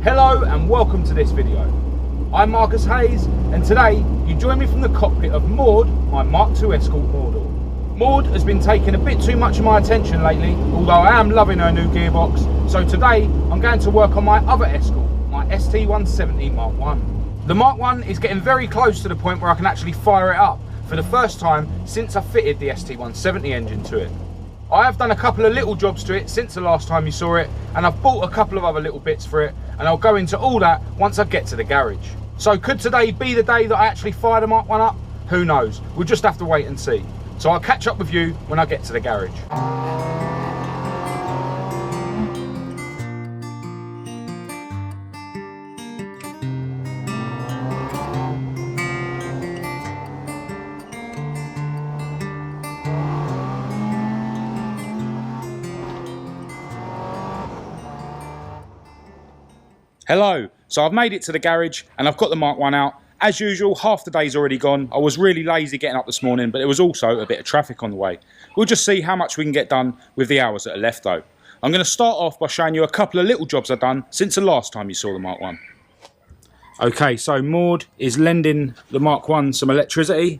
Hello and welcome to this video. I'm Marcus Hayes, and today you join me from the cockpit of Maud, my Mk1 Escort model. Maud has been taking a bit too much of my attention lately, although I am loving her new gearbox. So today I'm going to work on my other Escort, my ST170 Mk1. The Mk1 is getting very close to the point where I can actually fire it up for the first time since I fitted the ST170 engine to it. I have done a couple of little jobs to it since the last time you saw it, and I've bought a couple of other little bits for it, and I'll go into all that once I get to the garage. So could today be the day that I actually fire the Mk1 up? Who knows? We'll just have to wait and see. So I'll catch up with you when I get to the garage. Hello, so I've made it to the garage and I've got the Mk1 out. As usual, half the day's already gone. I was really lazy getting up this morning, but there was also a bit of traffic on the way. We'll just see how much we can get done with the hours that are left though. I'm going to start off by showing you a couple of little jobs I've done since the last time you saw the Mk1. Okay, so Maud is lending the Mk1 some electricity.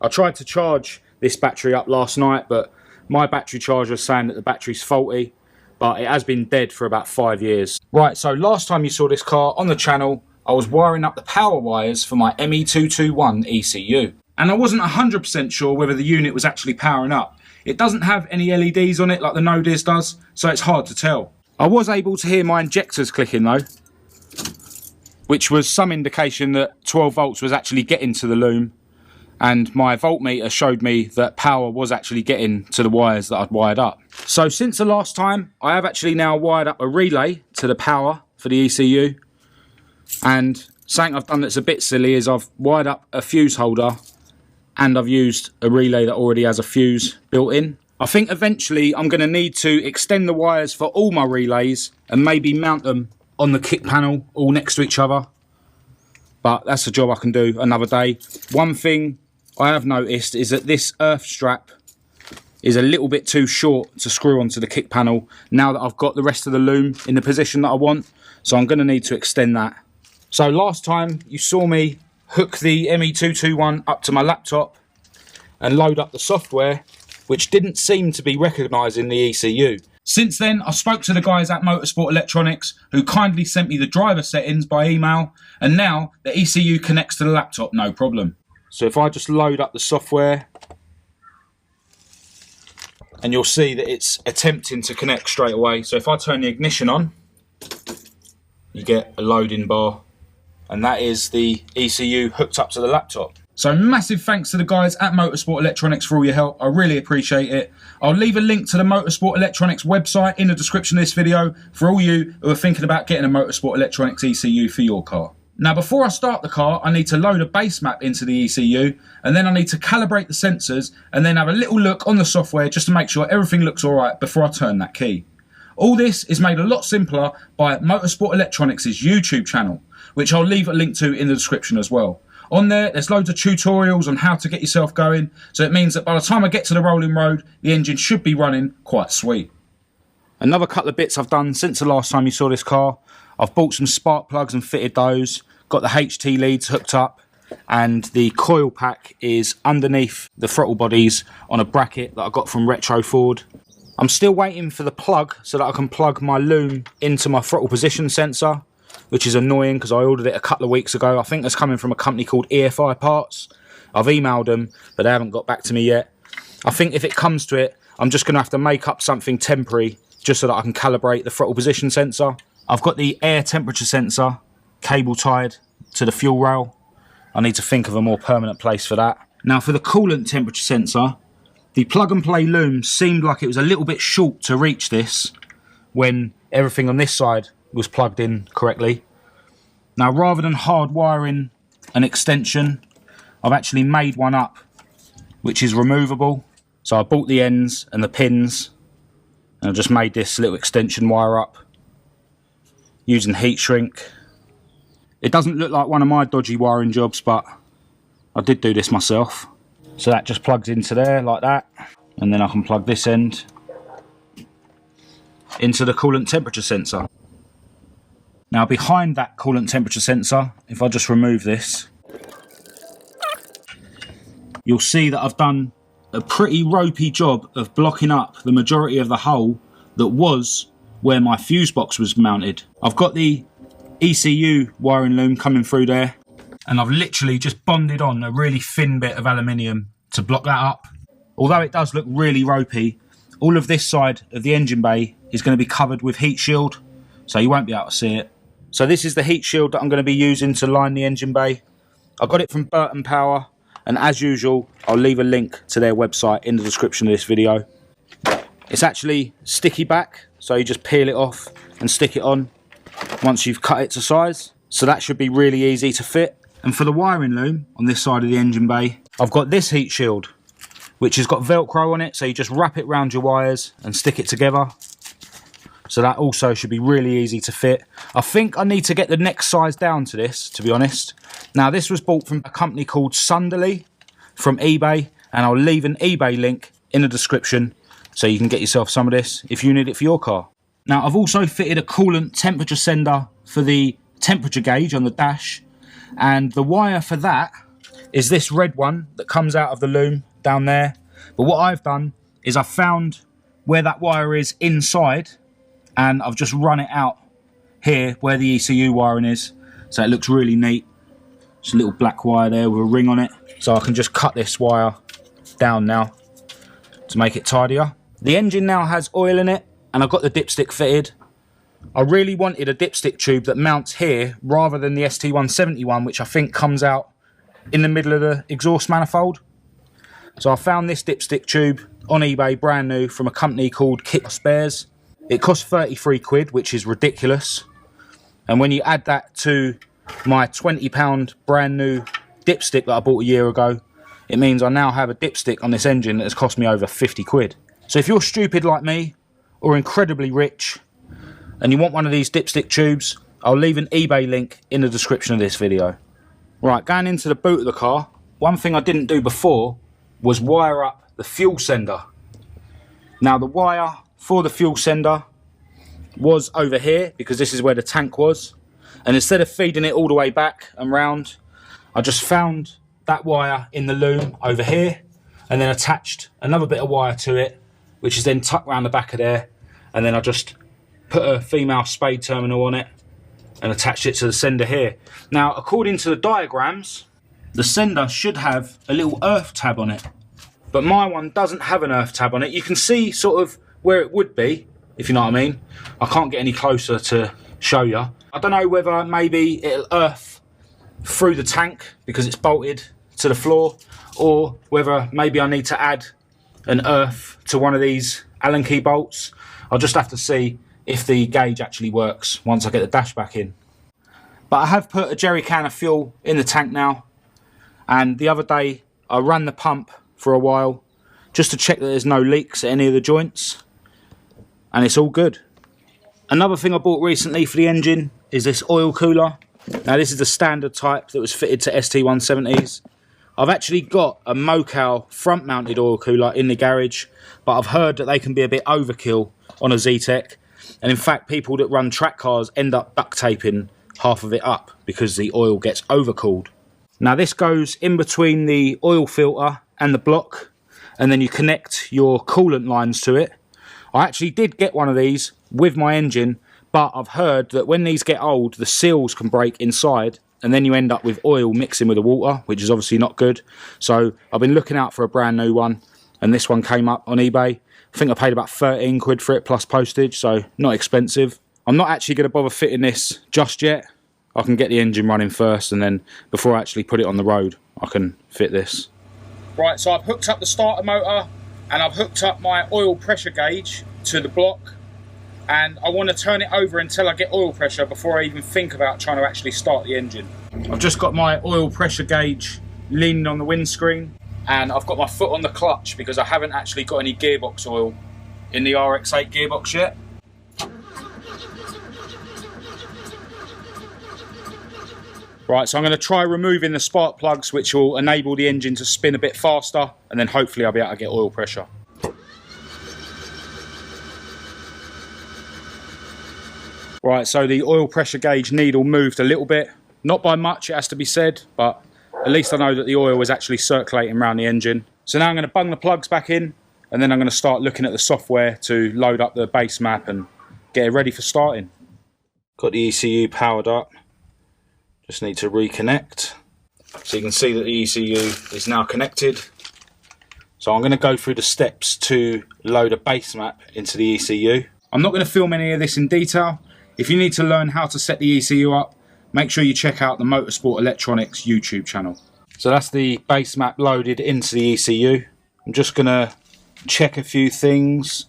I tried to charge this battery up last night, but my battery charger is saying that the battery's faulty. But it has been dead for about 5 years. Right, so last time you saw this car on the channel, I was wiring up the power wires for my ME221 ECU. And I wasn't 100% sure whether the unit was actually powering up. It doesn't have any LEDs on it like the Nodis does, so it's hard to tell. I was able to hear my injectors clicking though, which was some indication that 12 volts was actually getting to the loom. And my voltmeter showed me that power was actually getting to the wires that I'd wired up. So since the last time, I have actually now wired up a relay to the power for the ECU. And something I've done that's a bit silly is I've wired up a fuse holder and I've used a relay that already has a fuse built in. I think eventually I'm going to need to extend the wires for all my relays and maybe mount them on the kick panel all next to each other. But that's a job I can do another day. One thing I have noticed is that this earth strap is a little bit too short to screw onto the kick panel now that I've got the rest of the loom in the position that I want, so I'm going to need to extend that. So last time you saw me hook the ME221 up to my laptop and load up the software, which didn't seem to be recognising the ECU. Since then, I spoke to the guys at Motorsport Electronics who kindly sent me the driver settings by email, and now the ECU connects to the laptop no problem. So if I just load up the software, and you'll see that it's attempting to connect straight away. So if I turn the ignition on, you get a loading bar, and that is the ECU hooked up to the laptop. So massive thanks to the guys at Motorsport Electronics for all your help. I really appreciate it. I'll leave a link to the Motorsport Electronics website in the description of this video for all you who are thinking about getting a Motorsport Electronics ECU for your car. Now before I start the car, I need to load a base map into the ECU, and then I need to calibrate the sensors and then have a little look on the software just to make sure everything looks alright before I turn that key. All this is made a lot simpler by Motorsport Electronics' YouTube channel, which I'll leave a link to in the description as well. On there's loads of tutorials on how to get yourself going, so it means that by the time I get to the rolling road, the engine should be running quite sweet. Another couple of bits I've done since the last time you saw this car. I've bought some spark plugs and fitted those, got the HT leads hooked up, and the coil pack is underneath the throttle bodies on a bracket that I got from Retro Ford. I'm still waiting for the plug so that I can plug my loom into my throttle position sensor, which is annoying because I ordered it a couple of weeks ago. I think it's coming from a company called EFI Parts. I've emailed them, but they haven't got back to me yet. I think if it comes to it, I'm just going to have to make up something temporary just so that I can calibrate the throttle position sensor. I've got the air temperature sensor cable tied to the fuel rail. I need to think of a more permanent place for that. Now for the coolant temperature sensor, the plug and play loom seemed like it was a little bit short to reach this when everything on this side was plugged in correctly. Now rather than hard wiring an extension, I've actually made one up which is removable. So I bought the ends and the pins and I just made this little extension wire up using heat shrink. It doesn't look like one of my dodgy wiring jobs, but I did do this myself. So that just plugs into there like that, and then I can plug this end into the coolant temperature sensor. Now behind that coolant temperature sensor, if I just remove this, you'll see that I've done a pretty ropey job of blocking up the majority of the hole that was where my fuse box was mounted. I've got the ECU wiring loom coming through there, and I've literally just bonded on a really thin bit of aluminium to block that up. Although it does look really ropey, all of this side of the engine bay is going to be covered with heat shield, so you won't be able to see it. So this is the heat shield that I'm going to be using to line the engine bay. I got it from Burton Power, and as usual, I'll leave a link to their website in the description of this video. It's actually sticky back, so you just peel it off and stick it on once you've cut it to size. So that should be really easy to fit. And for the wiring loom on this side of the engine bay, I've got this heat shield, which has got Velcro on it, so you just wrap it around your wires and stick it together. So that also should be really easy to fit. I think I need to get the next size down to this, to be honest. Now this was bought from a company called Sunderly from eBay, and I'll leave an eBay link in the description so you can get yourself some of this if you need it for your car. Now I've also fitted a coolant temperature sender for the temperature gauge on the dash, and the wire for that is this red one that comes out of the loom down there. But what I've done is I've found where that wire is inside, and I've just run it out here where the ECU wiring is, so it looks really neat. It's a little black wire there with a ring on it, so I can just cut this wire down now to make it tidier. The engine now has oil in it, and I've got the dipstick fitted. I really wanted a dipstick tube that mounts here rather than the ST170 one, which I think comes out in the middle of the exhaust manifold. So I found this dipstick tube on eBay brand new from a company called Kit Spares. It cost 33 quid, which is ridiculous. And when you add that to my £20 brand new dipstick that I bought a year ago, it means I now have a dipstick on this engine that has cost me over 50 quid. So if you're stupid like me, or incredibly rich, and you want one of these dipstick tubes, I'll leave an eBay link in the description of this video. Right, going into the boot of the car, one thing I didn't do before was wire up the fuel sender. Now the wire for the fuel sender was over here, because this is where the tank was, and instead of feeding it all the way back and round, I just found that wire in the loom over here, and then attached another bit of wire to it, which is then tucked around the back of there, and then I just put a female spade terminal on it and attached it to the sender here. Now, according to the diagrams, the sender should have a little earth tab on it, but my one doesn't have an earth tab on it. You can see sort of where it would be, if you know what I mean. I can't get any closer to show you. I don't know whether maybe it'll earth through the tank because it's bolted to the floor, or whether maybe I need to add an earth to one of these Allen key bolts. I'll just have to see if the gauge actually works once I get the dash back in. But I have put a jerry can of fuel in the tank now, and the other day I ran the pump for a while just to check that there's no leaks at any of the joints, and it's all good. Another thing I bought recently for the engine is this oil cooler. Now this is the standard type that was fitted to ST170s. I've actually got a Mk1 front mounted oil cooler in the garage, but I've heard that they can be a bit overkill on a Z-Tech. And in fact, people that run track cars end up duct taping half of it up because the oil gets overcooled. Now this goes in between the oil filter and the block, and then you connect your coolant lines to it. I actually did get one of these with my engine, but I've heard that when these get old, the seals can break inside, and then you end up with oil mixing with the water, which is obviously not good. So I've been looking out for a brand new one, and this one came up on eBay. I think I paid about 13 quid for it plus postage, so not expensive. I'm not actually going to bother fitting this just yet. I can get the engine running first, and then before I actually put it on the road, I can fit this. Right, so I've hooked up the starter motor, and I've hooked up my oil pressure gauge to the block, and I want to turn it over until I get oil pressure before I even think about trying to actually start the engine. I've just got my oil pressure gauge leaning on the windscreen, and I've got my foot on the clutch because I haven't actually got any gearbox oil in the RX-8 gearbox yet. Right, so I'm going to try removing the spark plugs, which will enable the engine to spin a bit faster, and then hopefully I'll be able to get oil pressure. Right, so the oil pressure gauge needle moved a little bit. Not by much, it has to be said, but at least I know that the oil is actually circulating around the engine. So now I'm going to bung the plugs back in, and then I'm going to start looking at the software to load up the base map and get it ready for starting. Got the ECU powered up. Just need to reconnect. So you can see that the ECU is now connected. So I'm going to go through the steps to load a base map into the ECU. I'm not going to film any of this in detail. If you need to learn how to set the ECU up, make sure you check out the Motorsport Electronics YouTube channel. So that's the base map loaded into the ECU. I'm just going to check a few things.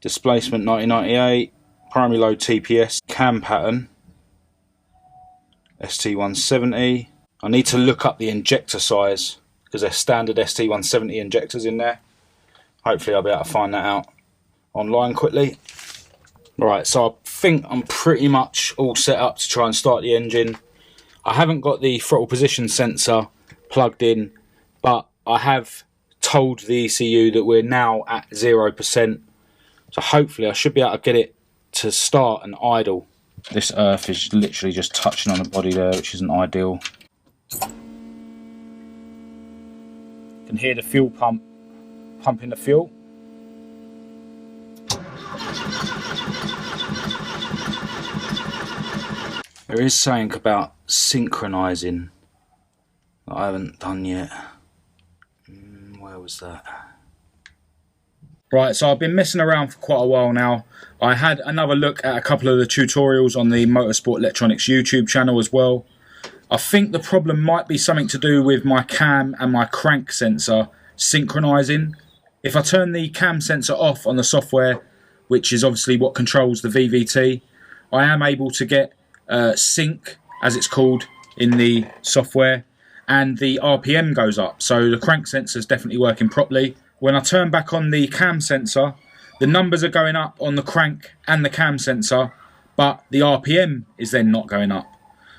Displacement 1998, primary load TPS, cam pattern, ST170. I need to look up the injector size because there's standard ST170 injectors in there. Hopefully I'll be able to find that out online quickly. Right, so I think I'm pretty much all set up to try and start the engine. I haven't got the throttle position sensor plugged in, but I have told the ECU that we're now at 0%. So hopefully I should be able to get it to start and idle. This earth is literally just touching on the body there, which isn't ideal. You can hear the fuel pump pumping the fuel. There is something about synchronising that I haven't done yet. Where was that? Right, so I've been messing around for quite a while now. I had another look at a couple of the tutorials on the Motorsport Electronics YouTube channel as well. I think the problem might be something to do with my cam and my crank sensor synchronising. If I turn the cam sensor off on the software, which is obviously what controls the VVT, I am able to get sync, as it's called in the software, and the RPM goes up. So the crank sensor is definitely working properly. When I turn back on the cam sensor, the numbers are going up on the crank and the cam sensor, but the RPM is then not going up.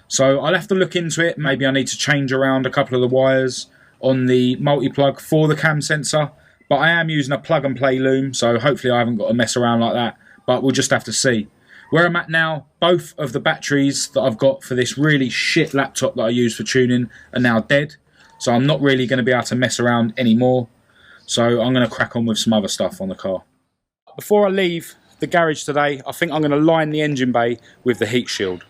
So I'll have to look into it. Maybe I need to change around a couple of the wires on the multi-plug for the cam sensor, but I am using a plug and play loom, so hopefully I haven't got to mess around like that, but we'll just have to see. Where I'm at now, both of the batteries that I've got for this really shit laptop that I use for tuning are now dead, so I'm not really going to be able to mess around anymore. So I'm going to crack on with some other stuff on the car. Before I leave the garage today, I think I'm going to line the engine bay with the heat shield.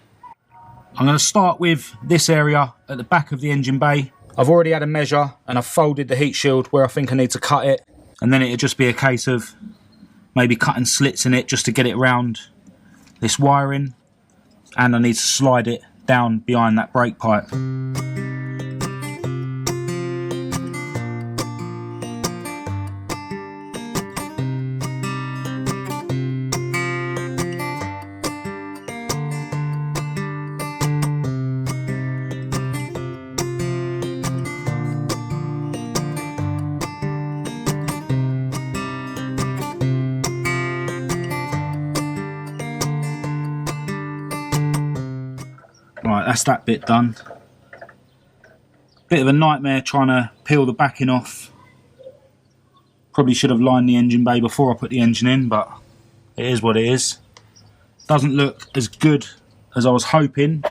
I'm going to start with this area at the back of the engine bay. I've already had a measure and I've folded the heat shield where I think I need to cut it, and then it'll just be a case of maybe cutting slits in it just to get it round this wiring, and I need to slide it down behind that brake pipe. Right, that's that bit done. Bit of a nightmare trying to peel the backing off. Probably should have lined the engine bay before I put the engine in, but it is what it is. Doesn't look as good as I was hoping.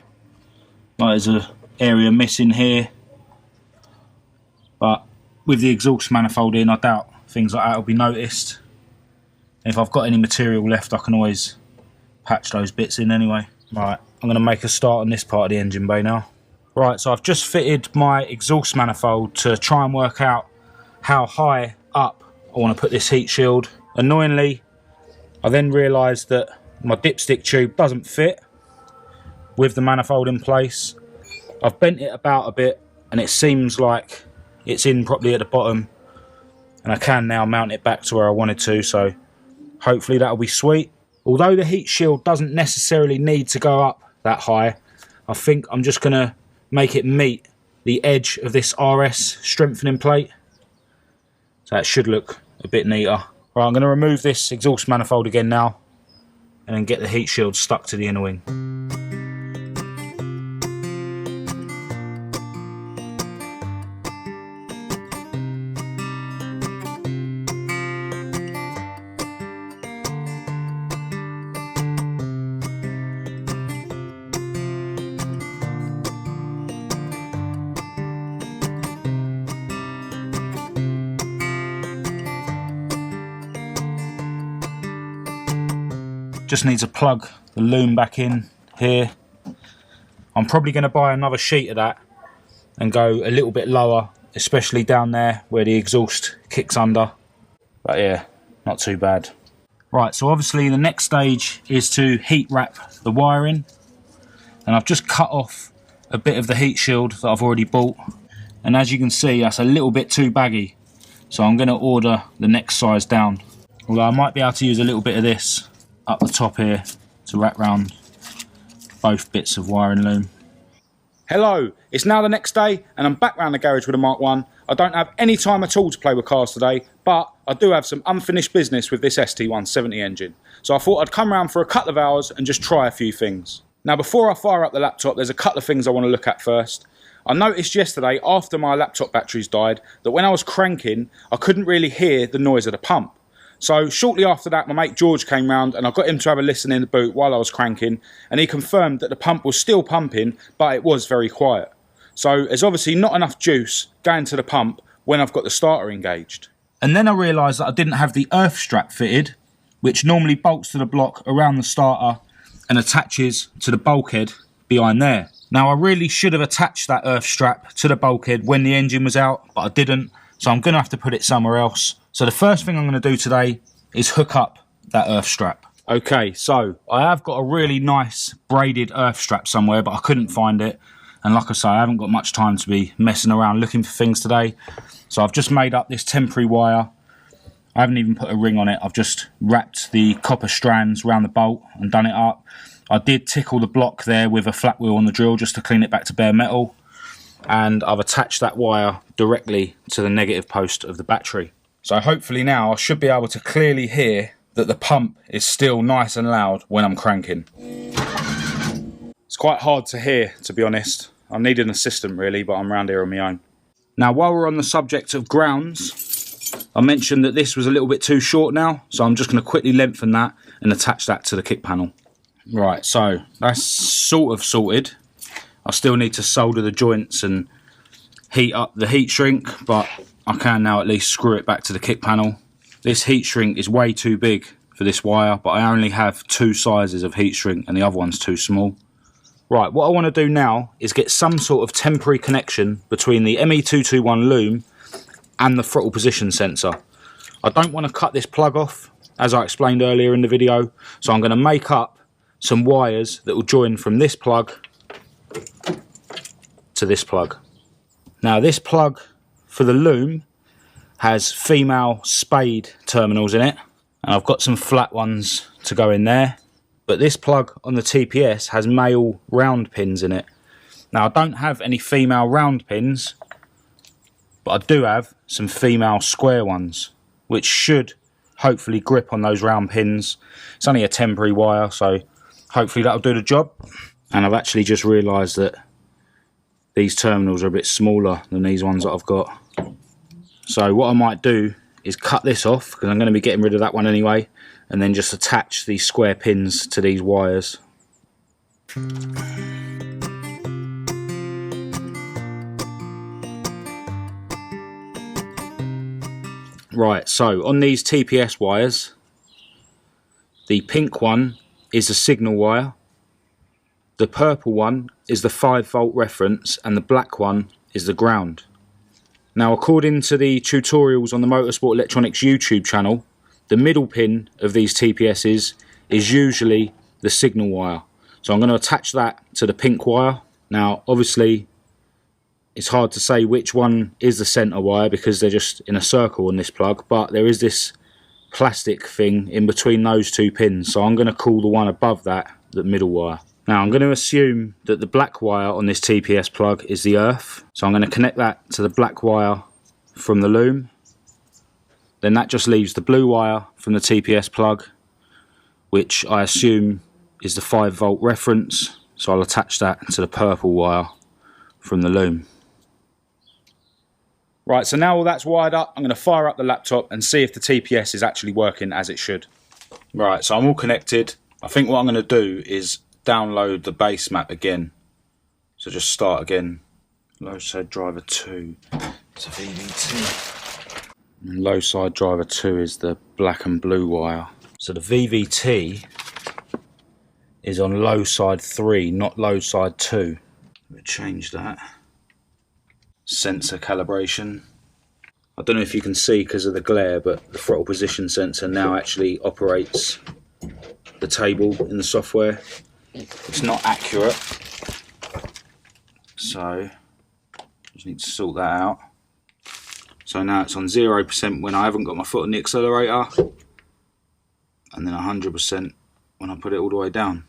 Like there's an area missing here. But with the exhaust manifold in, I doubt things like that will be noticed. If I've got any material left, I can always patch those bits in anyway. Right, I'm going to make a start on this part of the engine bay now. Right, so I've just fitted my exhaust manifold to try and work out how high up I want to put this heat shield. Annoyingly, I then realised that my dipstick tube doesn't fit with the manifold in place. I've bent it about a bit and it seems like it's in properly at the bottom, and I can now mount it back to where I wanted to, so hopefully that'll be sweet. Although the heat shield doesn't necessarily need to go up that high, I think I'm just going to make it meet the edge of this RS strengthening plate. So that should look a bit neater. Right, I'm going to remove this exhaust manifold again now and then get the heat shield stuck to the inner wing. just need to plug the loom back in here. I'm probably going to buy another sheet of that and go a little bit lower, especially down there where the exhaust kicks under. But yeah, not too bad. Right, so obviously the next stage is to heat wrap the wiring. And I've just cut off a bit of the heat shield that I've already bought. And as you can see, that's a little bit too baggy. So I'm going to order the next size down. Although I might be able to use a little bit of this up the top here to wrap round both bits of wiring loom. Hello, it's now the next day and I'm back round the garage with a Mk1. I don't have any time at all to play with cars today, but I do have some unfinished business with this ST170 engine. So I thought I'd come round for a couple of hours and just try a few things. Now before I fire up the laptop, there's a couple of things I want to look at first. I noticed yesterday after my laptop batteries died that when I was cranking, I couldn't really hear the noise of the pump. So shortly after that, my mate George came round and I got him to have a listen in the boot while I was cranking, and he confirmed that the pump was still pumping, but it was very quiet. So there's obviously not enough juice going to the pump when I've got the starter engaged. And then I realised that I didn't have the earth strap fitted, which normally bolts to the block around the starter and attaches to the bulkhead behind there. Now I really should have attached that earth strap to the bulkhead when the engine was out, but I didn't, so I'm going to have to put it somewhere else. So the first thing I'm going to do today is hook up that earth strap. Okay, so I have got a really nice braided earth strap somewhere, but I couldn't find it. And like I say, I haven't got much time to be messing around looking for things today. So I've just made up this temporary wire. I haven't even put a ring on it. I've just wrapped the copper strands around the bolt and done it up. I did tickle the block there with a flat wheel on the drill just to clean it back to bare metal. And I've attached that wire directly to the negative post of the battery. So hopefully now I should be able to clearly hear that the pump is still nice and loud when I'm cranking. It's quite hard to hear, to be honest. I need an assistant really, but I'm around here on my own. Now while we're on the subject of grounds, I mentioned that this was a little bit too short now, so I'm just going to quickly lengthen that and attach that to the kick panel. Right, so that's sort of sorted. I still need to solder the joints and heat up the heat shrink, but I can now at least screw it back to the kick panel. This heat shrink is way too big for this wire, but I only have two sizes of heat shrink and the other one's too small. Right, what I want to do now is get some sort of temporary connection between the ME221 loom and the throttle position sensor. I don't want to cut this plug off, as I explained earlier in the video, so I'm going to make up some wires that will join from this plug to this plug. Now this plug for the loom has female spade terminals in it, and I've got some flat ones to go in there, but this plug on the TPS has male round pins in it. Now I don't have any female round pins, but I do have some female square ones, which should hopefully grip on those round pins. It's only a temporary wire, so hopefully that'll do the job. And I've actually just realised that these terminals are a bit smaller than these ones that I've got. So what I might do is cut this off, because I'm going to be getting rid of that one anyway, and then just attach these square pins to these wires. Right, so on these TPS wires, the pink one is the signal wire, the purple one is the 5-volt reference, and the black one is the ground. Now according to the tutorials on the Motorsport Electronics YouTube channel, the middle pin of these TPSs is usually the signal wire. So I'm going to attach that to the pink wire. Now obviously it's hard to say which one is the centre wire because they're just in a circle on this plug, but there is this plastic thing in between those two pins, so I'm going to call the one above that the middle wire. Now I'm going to assume that the black wire on this TPS plug is the earth, so I'm going to connect that to the black wire from the loom. Then that just leaves the blue wire from the TPS plug, which I assume is the 5-volt reference, so I'll attach that to the purple wire from the loom. Right, so now all that's wired up, I'm going to fire up the laptop and see if the TPS is actually working as it should. Right, so I'm all connected. I think what I'm going to do is download the base map again. So just start again. Low side driver 2, it's a VVT. And low side driver 2 is the black and blue wire. So the VVT is on low side 3, not low side 2. Let me change that. Sensor calibration. I don't know if you can see because of the glare, but the throttle position sensor now actually operates the table in the software. It's not accurate, so just need to sort that out. So now it's on 0% when I haven't got my foot on the accelerator, and then 100% when I put it all the way down.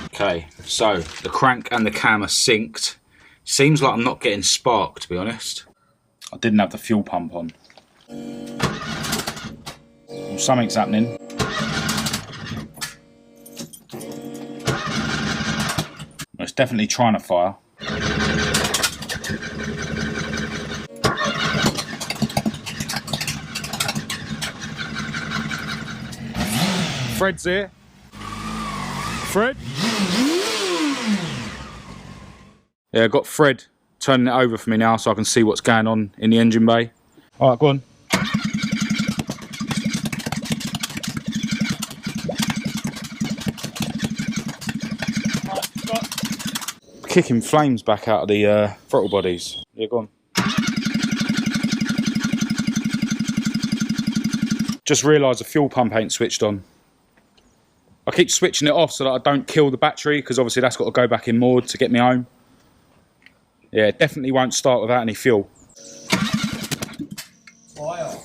Okay, so the crank and the cam are synced. Seems like I'm not getting spark, to be honest. I didn't have the fuel pump on. Well, something's happening. It's definitely trying to fire. Fred's here. Fred? Yeah, I got Fred turning it over for me now so I can see what's going on in the engine bay. Alright, go on. Kicking flames back out of the throttle bodies. Yeah, go on. Just realised the fuel pump ain't switched on. I keep switching it off so that I don't kill the battery, because obviously that's got to go back in mode to get me home. Yeah, it definitely won't start without any fuel. Fire.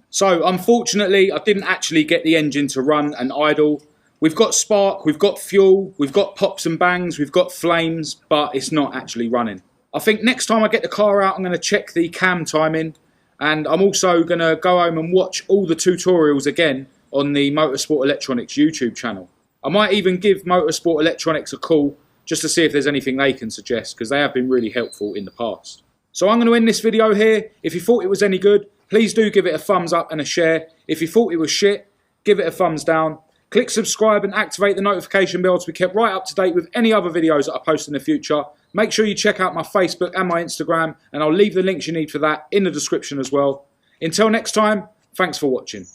So unfortunately I didn't actually get the engine to run and idle. We've got spark, we've got fuel, we've got pops and bangs, we've got flames, but it's not actually running. I think next time I get the car out I'm going to check the cam timing, and I'm also going to go home and watch all the tutorials again on the Motorsport Electronics YouTube channel. I might even give Motorsport Electronics a call just to see if there's anything they can suggest, because they have been really helpful in the past. So I'm going to end this video here. If you thought it was any good, please do give it a thumbs up and a share. If you thought it was shit, give it a thumbs down. Click subscribe and activate the notification bell to be kept right up to date with any other videos that I post in the future. Make sure you check out my Facebook and my Instagram, and I'll leave the links you need for that in the description as well. Until next time, thanks for watching.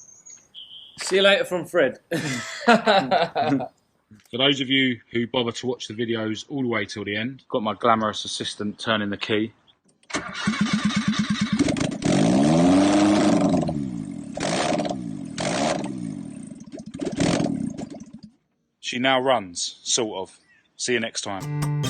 See you later from Fred. For those of you who bother to watch the videos all the way till the end, got my glamorous assistant turning the key. She now runs, sort of. See you next time.